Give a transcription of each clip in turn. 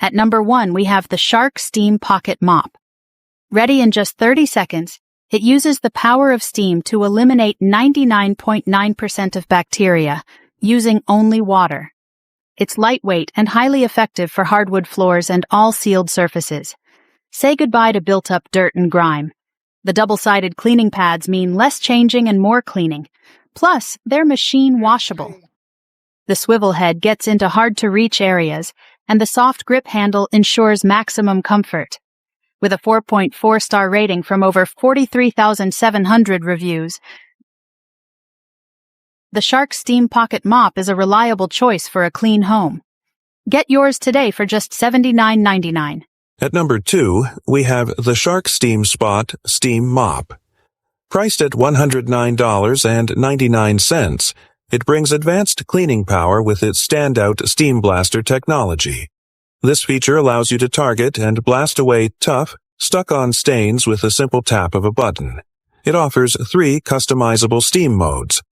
At number 1, we have the Shark Steam Pocket Mop. Ready in just 30 seconds, it uses the power of steam to eliminate 99.9% of bacteria, using only water. It's lightweight and highly effective for hardwood floors and all sealed surfaces. Say goodbye to built-up dirt and grime. The double-sided cleaning pads mean less changing and more cleaning. Plus, they're machine-washable. The swivel head gets into hard-to-reach areas, and the soft grip handle ensures maximum comfort. With a 4.4-star rating from over 43,700 reviews, the Shark Steam Pocket Mop is a reliable choice for a clean home. Get yours today for just $79.99. At number 2, we have the Shark Steam Spot Steam Mop. Priced at $109.99, it brings advanced cleaning power with its standout Steam Blaster technology. This feature allows you to target and blast away tough, stuck-on stains with a simple tap of a button. It offers 3 customizable steam modes: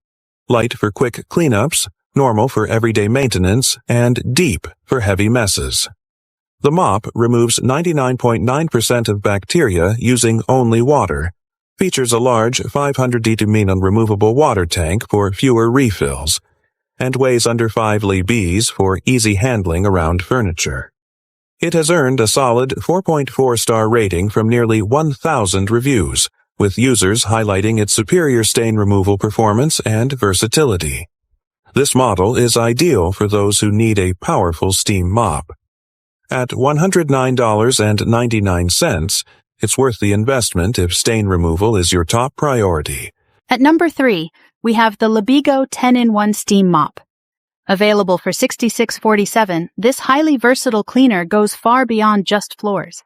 light for quick cleanups, normal for everyday maintenance, and deep for heavy messes. The mop removes 99.9% of bacteria using only water, features a large 500 determinant removable water tank for fewer refills, and weighs under 5 LABIGO for easy handling around furniture. It has earned a solid 4.4-star rating from nearly 1,000 reviews, with users highlighting its superior stain removal performance and versatility. This model is ideal for those who need a powerful steam mop. At $109.99, it's worth the investment if stain removal is your top priority. At number 3, we have the LABIGO 10-in-1 Steam Mop. Available for $66.47, this highly versatile cleaner goes far beyond just floors.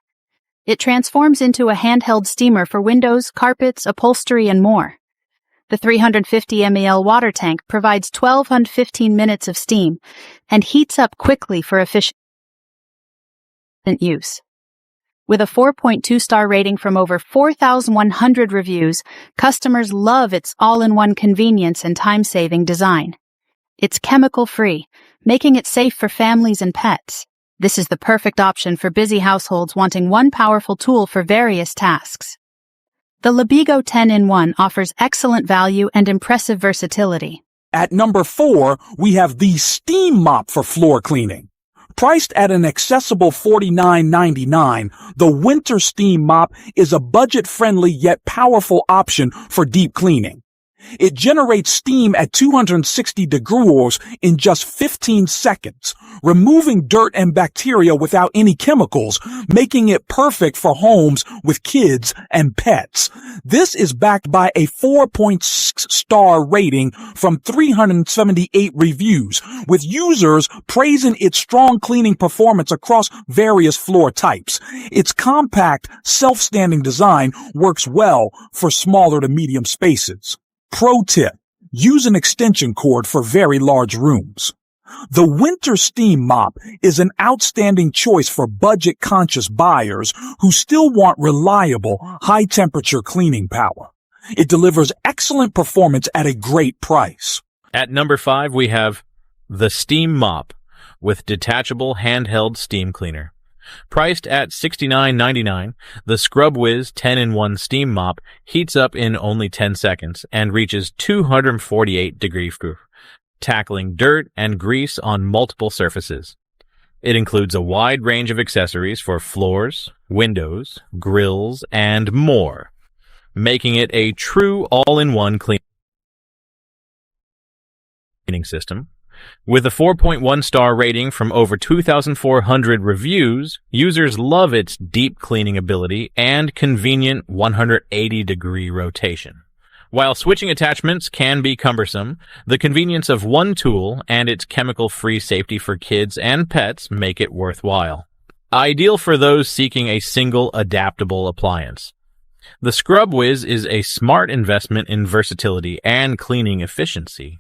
It transforms into a handheld steamer for windows, carpets, upholstery, and more. The 350 ml water tank provides 1,215 minutes of steam and heats up quickly for efficient use. With a 4.2-star rating from over 4,100 reviews, customers love its all-in-one convenience and time-saving design. It's chemical-free, making it safe for families and pets. This is the perfect option for busy households wanting one powerful tool for various tasks. The LABIGO 10-in-1 offers excellent value and impressive versatility. At number 4, we have the Steam Mop for floor cleaning. Priced at an accessible $49.99, the Whynter Steam Mop is a budget-friendly yet powerful option for deep cleaning. It generates steam at 260 degrees in just 15 seconds, removing dirt and bacteria without any chemicals, making it perfect for homes with kids and pets. This is backed by a 4.6-star rating from 378 reviews, with users praising its strong cleaning performance across various floor types. Its compact, self-standing design works well for smaller to medium spaces. Pro tip: use an extension cord for very large rooms. The Whynter Steam Mop is an outstanding choice for budget-conscious buyers who still want reliable, high-temperature cleaning power. It delivers excellent performance at a great price. At number 5, we have the Steam Mop with detachable handheld steam cleaner. Priced at $69.99, the ScrubWiz 10-in-1 Steam Mop heats up in only 10 seconds and reaches 248 degrees, tackling dirt and grease on multiple surfaces. It includes a wide range of accessories for floors, windows, grills, and more, making it a true all-in-one cleaning system. With a 4.1-star rating from over 2,400 reviews, users love its deep cleaning ability and convenient 180-degree rotation. While switching attachments can be cumbersome, the convenience of one tool and its chemical-free safety for kids and pets make it worthwhile. Ideal for those seeking a single adaptable appliance. The ScrubWiz is a smart investment in versatility and cleaning efficiency,